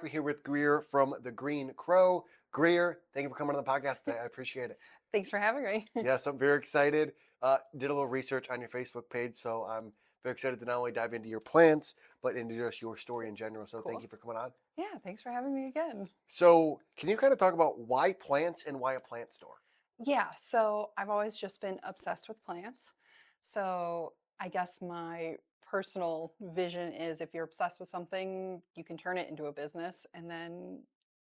We're here with Greer from the Green Crow. Greer, thank you for coming on the podcast today. I appreciate it. Thanks for having me. Yes, I'm very excited. Did a little research on your Facebook page, so I'm very excited to not only dive into your plants, but into just your story in general. So thank Cool. you for coming on. Yeah, thanks for having me again. So can you kind of talk about why plants and why a plant store? Yeah, so I've always just been obsessed with plants. So I guess my personal vision is if you're obsessed with something, you can turn it into a business. And then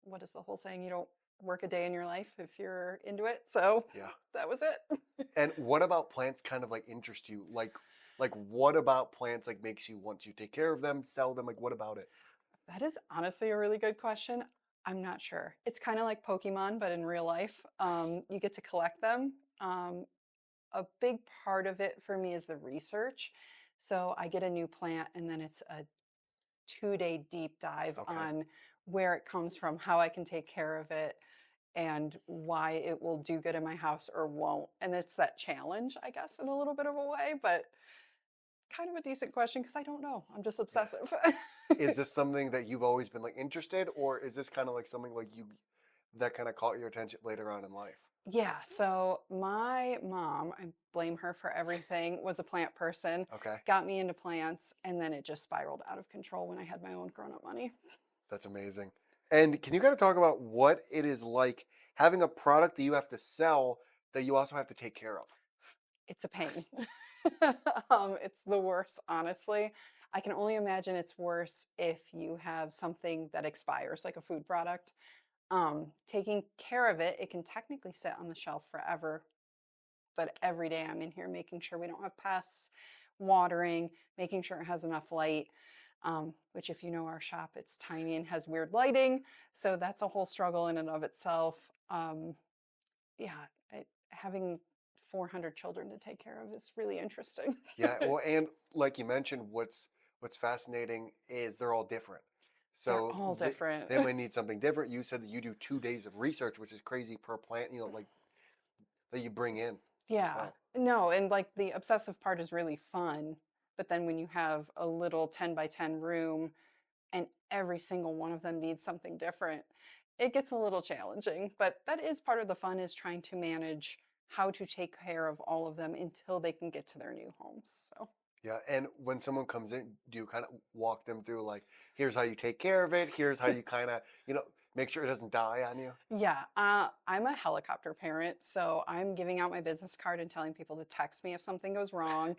what is the whole saying? You don't work a day in your life if you're into it. So Yeah. that was it. And what about plants kind of like interest you? Like what about plants like makes you want to take care of them, sell them? Like what about it? That is honestly a really good question. I'm not sure. It's kind of like Pokemon, but in real life. You get to collect them. A big part of it for me is the research. So I get a new plant and then it's a 2-day deep dive Okay. on where it comes from, how I can take care of it, and why it will do good in my house or won't. And it's that challenge, I guess, in a little bit of a way, but kind of a decent question because I don't know. I'm just Yeah. obsessive. Is this something that you've always been like interested, or is this kind of like something like you that kind of caught your attention later on in life? Yeah, so my mom, I blame her for everything, was a plant person, Okay, got me into plants, and then it just spiraled out of control when I had my own grown-up money. that's amazing. And can you kind of talk about what it is like having a product that you have to sell that you also have to take care of? It's a pain. It's the worst, honestly. I can only imagine it's worse if you have something that expires, like a food product. Taking care of it, it can technically sit on the shelf forever, but every day I'm in here making sure we don't have pests, watering, making sure it has enough light. Which, if you know our shop, it's tiny and has weird lighting, so that's a whole struggle in and of itself. Yeah, having 400 children to take care of is really interesting. Yeah, well, and like you mentioned, what's fascinating is they're all different. They're So all different. they might need something different. You said that you do 2 days of research, which is crazy per plant, like that you bring in as Yeah. well. No, and like the obsessive part is really fun, but then when you have a little 10 by 10 room and every single one of them needs something different, it gets a little challenging. But that is part of the fun, is trying to manage how to take care of all of them until they can get to their new homes. So. Yeah, and when someone comes in, do you kind of walk them through like, here's how you take care of it, here's how you kind of, make sure it doesn't die on you? Yeah, I'm a helicopter parent, so I'm giving out my business card and telling people to text me if something goes wrong.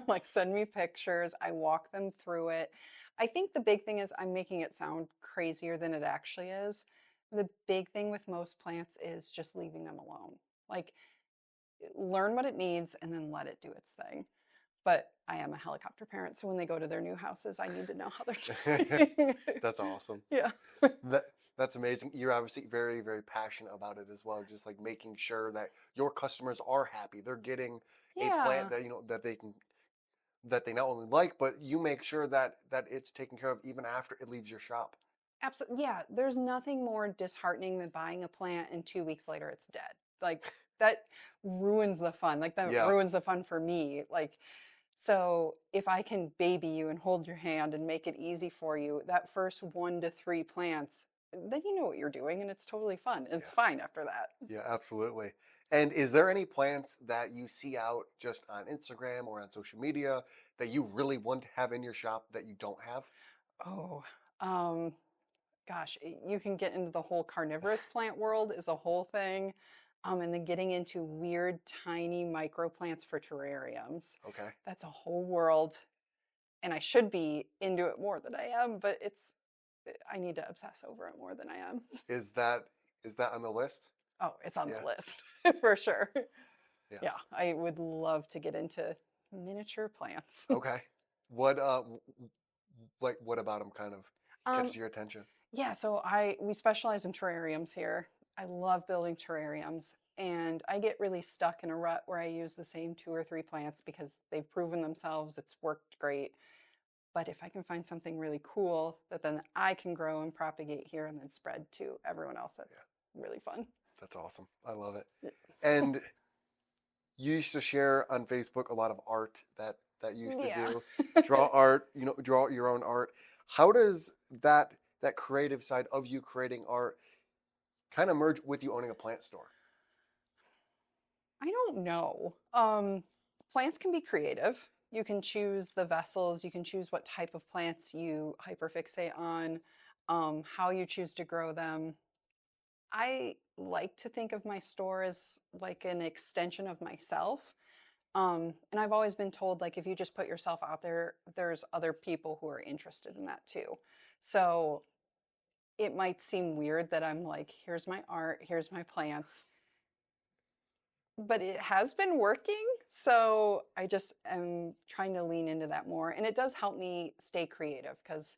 Like, send me pictures. I walk them through it. I think the big thing is I'm making it sound crazier than it actually is. The big thing with most plants is just leaving them alone. Like, learn what it needs and then let it do its thing. But I am a helicopter parent, so when they go to their new houses, I need to know how they're doing. That's awesome. Yeah. That that's amazing. You're obviously very, very passionate about it as well. Just like making sure that your customers are happy. They're getting a plant Yeah. that that they not only like, but you make sure that it's taken care of even after it leaves your shop. Absolutely. Yeah, there's nothing more disheartening than buying a plant and 2 weeks later it's dead. Like, that ruins the fun. Like, that Yeah. ruins the fun for me. Like, so if I can baby you and hold your hand and make it easy for you, that first 1 to 3 plants, then you know what you're doing and it's totally fun. It's Yeah. fine after that. Yeah, absolutely. And is there any plants that you see out just on Instagram or on social media that you really want to have in your shop that you don't have? Oh, um, gosh, you can get into the whole carnivorous plant world is a whole thing. And then getting into weird, tiny microplants for terrariums. Okay. That's a whole world. And I should be into it more than I am, but I need to obsess over it more than I am. Is that on the list? Oh, it's on the Yeah. list for sure. Yeah. Yeah, I would love to get into miniature plants. Okay. What like what about them kind of Um, catches your attention? Yeah, so we specialize in terrariums here. I love building terrariums, and I get really stuck in a rut where I use the same 2 or 3 plants because they've proven themselves, it's worked great. But if I can find something really cool that then I can grow and propagate here and then spread to everyone else, Yeah, that's really fun. that's awesome. I love it. Yeah. And you used to share on Facebook a lot of art that you used to Yeah. do. Draw art, draw your own art. How does that that creative side of you creating art kind of merge with you owning a plant store? I don't know. Plants can be creative. You can choose the vessels, you can choose what type of plants you hyperfixate on, how you choose to grow them. I like to think of my store as like an extension of myself. And I've always been told, like, if you just put yourself out there, there's other people who are interested in that too. So it might seem weird that I'm like, here's my art, here's my plants, but it has been working. So I just am trying to lean into that more. And it does help me stay creative because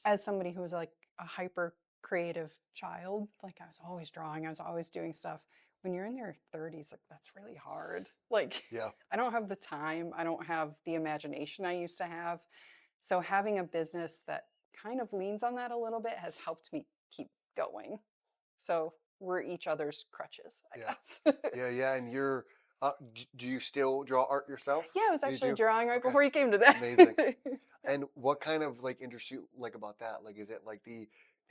as somebody who was like a hyper creative child, like I was always drawing, I was always doing stuff. When you're in your 30s, like that's really hard. Like Yeah, I don't have the time, I don't have the imagination I used to have. So having a business that kind of leans on that a little bit has helped me keep going. So we're each other's crutches, I yeah, guess. yeah. And do you still draw art yourself? Yeah, I was You actually do? drawing right Okay, before you came amazing. today. And what kind of like interests you like about that? Like, is it like the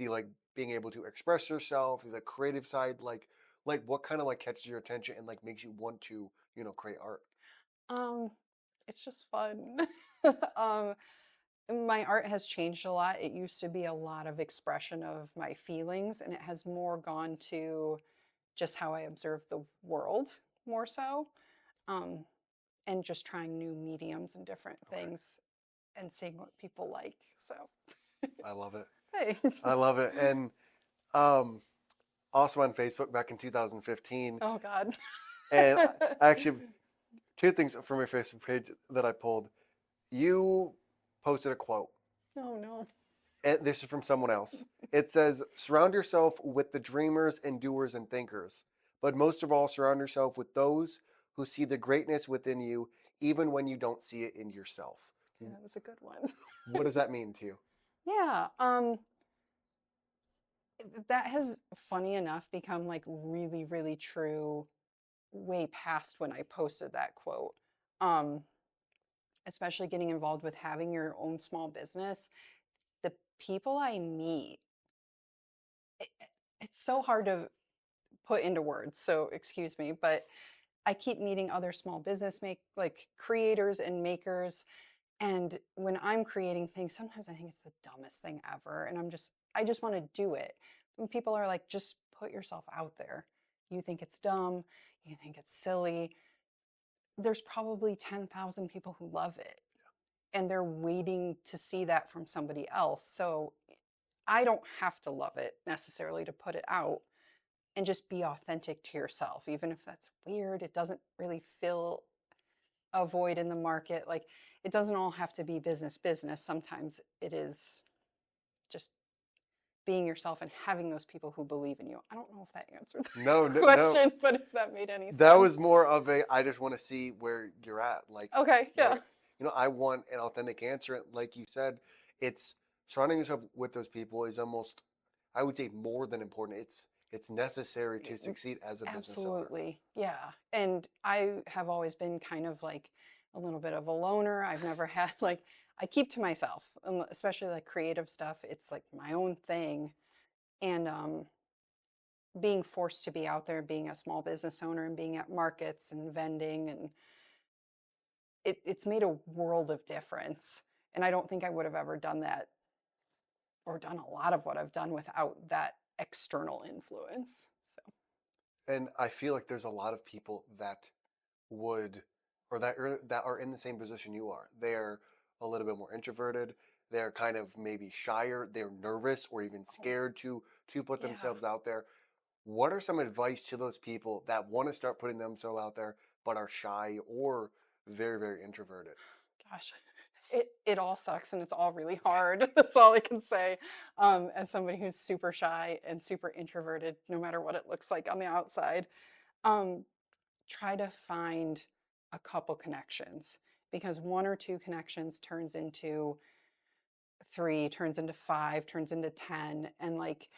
like being able to express yourself, the creative side? Like what kind of like catches your attention and like makes you want to create art? um, it's just fun. um, my art has changed a lot. It used to be a lot of expression of my feelings, and it has more gone to just how I observe the world more so, um, and just trying new mediums and different Okay, things and seeing what people like. So, I love it. thanks. I love it. And um, also on Facebook back in 2015, Oh God. and I actually have two things from your Facebook page that I pulled. You posted a quote, Oh no. and this is from someone else. It says, "Surround yourself with the dreamers and doers and thinkers, but most of all, surround yourself with those who see the greatness within you, even when you don't see it in yourself." Okay, that was a good one. What does that mean to you? Yeah. That has, funny enough, become like really, really true way past when I posted that quote. Um, Especially getting involved with having your own small business. The people I meet, it, it's so hard to put into words. So excuse me, but I keep meeting other small business like creators and makers. And when I'm creating things, sometimes I think it's the dumbest thing ever. And I just want to do it. And people are like, just put yourself out there. You think it's dumb, you think it's silly. There's probably 10,000 people who love it. And they're waiting to see that from somebody else. So I don't have to love it necessarily to put it out and just be authentic to yourself, even if that's weird. It doesn't really fill a void in the market. Like it doesn't all have to be business business. Sometimes it is just being yourself and having those people who believe in you. I don't know if that answered No, the no, no. question, but if that made any That was sense. more of a I just want to see where you're at. Okay, yeah. Like I want an authentic answer. Like you said, it's surrounding yourself with those people is almost, I would say, more than important. It's necessary to succeed as a business owner. Absolutely. Yeah. And I have always been kind of like a little bit of a loner. I've never had like I keep to myself, especially like creative stuff. It's like my own thing. And being forced to be out there, being a small business owner and being at markets and vending and it's made a world of difference. And I don't think I would have ever done that or done a lot of what I've done without that external influence. So And I feel like there's a lot of people that would, or that are in the same position you are. They're a little bit more introverted. They're kind of maybe shyer. They're nervous or even oh, scared to put yeah. themselves out there. What are some advice to those people that want to start putting themselves out there but are shy or very, very introverted? Gosh, it all sucks and it's all really hard. That's all I can say. As somebody who's super shy and super introverted, no matter what it looks like on the outside, um, try to find a couple connections because one or two connections turns into three, turns into five, turns into 10, and like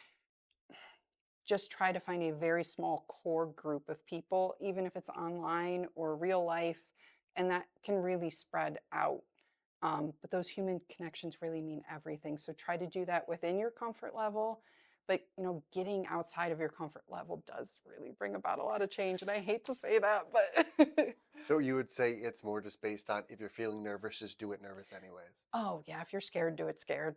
just try to find a very small core group of people, even if it's online or real life, and that can really spread out. But those human connections really mean everything. So try to do that within your comfort level. But getting outside of your comfort level does really bring about a lot of change. And I hate to say that, but So you would say it's more just based on if you're feeling nervous, just do it nervous anyways. oh yeah, if you're scared, do it scared.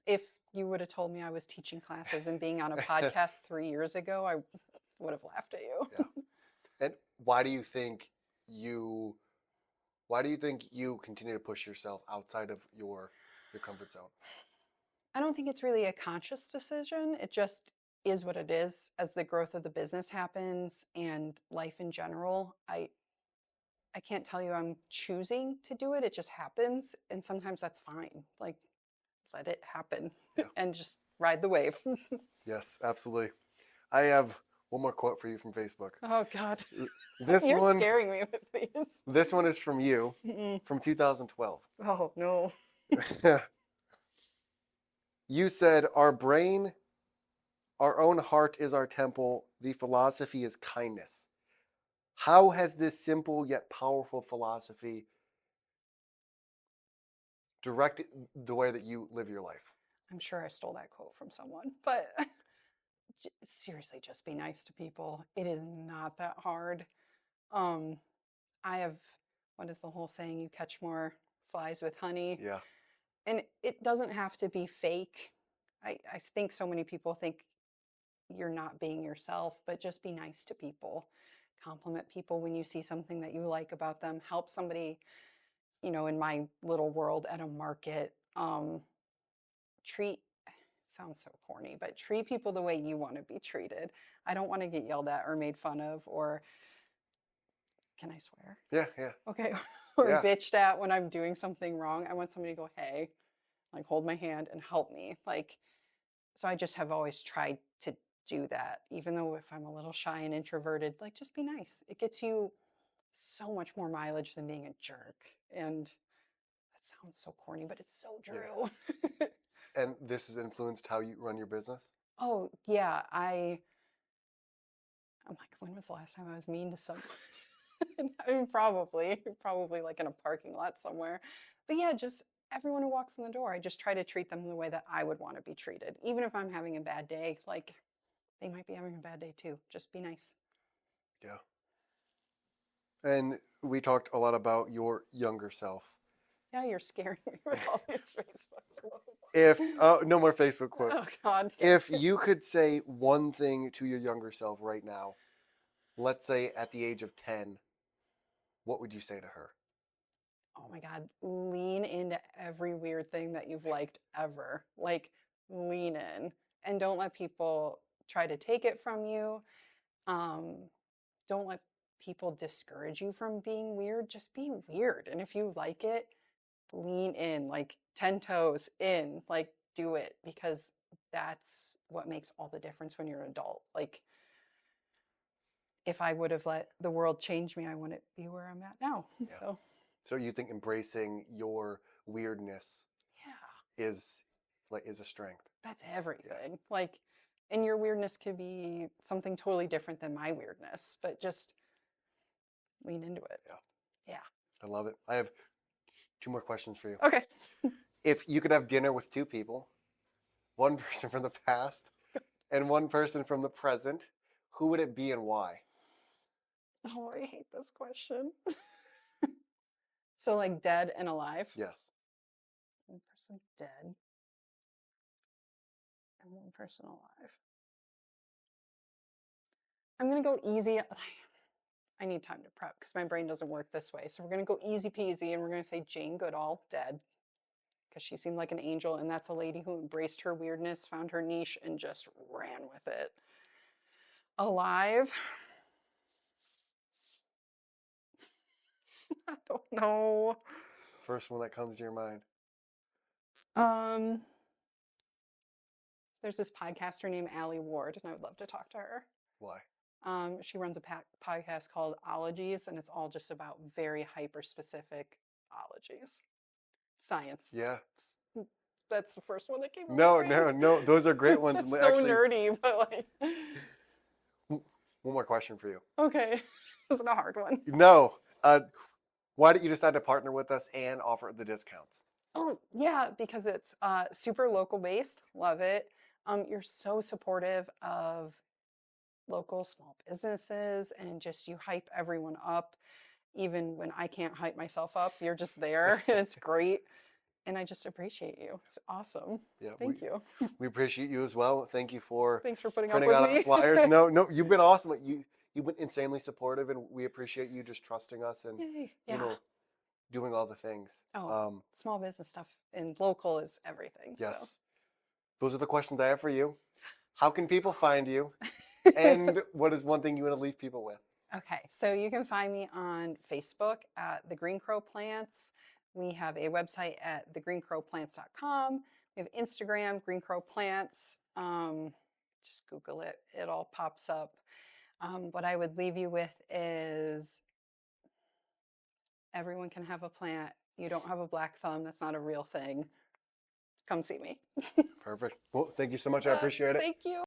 If you would have told me I was teaching classes and being on a podcast 3 years ago, I would have laughed at you. Yeah. And you why do you think you continue to push yourself outside of your comfort zone? I don't think it's really a conscious decision. It just is what it is as the growth of the business happens and life in general. I can't tell you I'm choosing to do it. It just happens. And sometimes that's fine. Like, let it happen Yeah. and just ride the wave. Yes, absolutely. I have one more quote for you from Facebook. Oh, God. This You're one scaring me with these. this one is from you Mm-mm. from 2012. Oh, no. You said our brain, our own heart is our temple, the philosophy is kindness. How has this simple yet powerful philosophy directed the way that you live your life? I'm sure I stole that quote from someone, but seriously, just be nice to people. It is not that hard. Um, I have, what is the whole saying? You catch more flies with honey. Yeah. And it doesn't have to be fake. I think so many people think you're not being yourself, but just be nice to people. Compliment people when you see something that you like about them. Help somebody, in my little world at a market. Treat, it sounds so corny, but treat people the way you want to be treated. I don't want to get yelled at or made fun of or, can I swear? Yeah, yeah. Okay. Or Yeah. bitched at when I'm doing something wrong. I want somebody to go, hey, like hold my hand and help me. Like, so I just have always tried to do that, even though if I'm a little shy and introverted, like just be nice. It gets you so much more mileage than being a jerk. And that sounds so corny, but it's so true. Yeah. And this has influenced how you run your business? Oh, yeah. I'm like, when was the last time I was mean to someone? I mean, probably like in a parking lot somewhere. But yeah, just everyone who walks in the door, I just try to treat them the way that I would want to be treated. Even if I'm having a bad day, like they might be having a bad day too. Just be nice. Yeah. And we talked a lot about your younger self. Yeah, you're scaring me with all these Facebook quotes. If no more Facebook Oh quotes. God. If you could say one thing to your younger self right now, let's say at the age of 10, what would you say to her? Oh my God, lean into every weird thing that you've liked ever. Like, lean in and don't let people try to take it from you. Um, don't let people discourage you from being weird. Just be weird. And if you like it, lean in, like 10 toes in, like do it because that's what makes all the difference when you're an adult. Like, if I would have let the world change me, I wouldn't be where I'm at now. Yeah. So, So you think embracing your weirdness yeah, is a strength? that's everything. Like, and your weirdness could be something totally different than my weirdness, but just lean into it. Yeah. Yeah. I love it. I have two more questions for you. Okay. If you could have dinner with two people, one person from the past and one person from the present, who would it be and why? Oh, I hate this question. So, like, dead and alive? Yes. One person dead and one person alive. I'm going to go easy. I need time to prep because my brain doesn't work this way. So, we're going to go easy peasy and we're going to say Jane Goodall, dead, because she seemed like an angel. And that's a lady who embraced her weirdness, found her niche, and just ran with it. Alive? I don't know. First one that comes to your mind. Um, there's this podcaster named Allie Ward, and I would love to talk to her. Why? She runs a podcast called Ologies, and it's all just about very hyper-specific ologies. Science. Yeah. That's the first one that came to No, my brain. no. Those are great ones. That's so nerdy, but like... One more question for you. Okay. This is a hard one. No. Why did you decide to partner with us and offer the discounts? Oh, yeah, because it's super local based. Love it. You're so supportive of local small businesses and just you hype everyone up. Even when I can't hype myself up, you're just there and it's great. And I just appreciate you. It's awesome. Yeah, Thank you. we appreciate you as well. Thank you for Thanks for putting up printing with out our me. flyers. No, no, you've been awesome. You've been insanely supportive, and we appreciate you just trusting us and Yay. you Yeah. know doing all the things. Oh, small business stuff and local is everything. So. Yes, those are the questions I have for you. How can people find you? And what is one thing you want to leave people with? Okay, so you can find me on Facebook at the Green Crow Plants. We have a website at thegreencrowplants.com. We have Instagram, Green Crow Plants. Just Google it, it all pops up. What I would leave you with is everyone can have a plant. You don't have a black thumb, that's not a real thing. Come see me. Perfect. Well, thank you so much. I appreciate it. Thank you.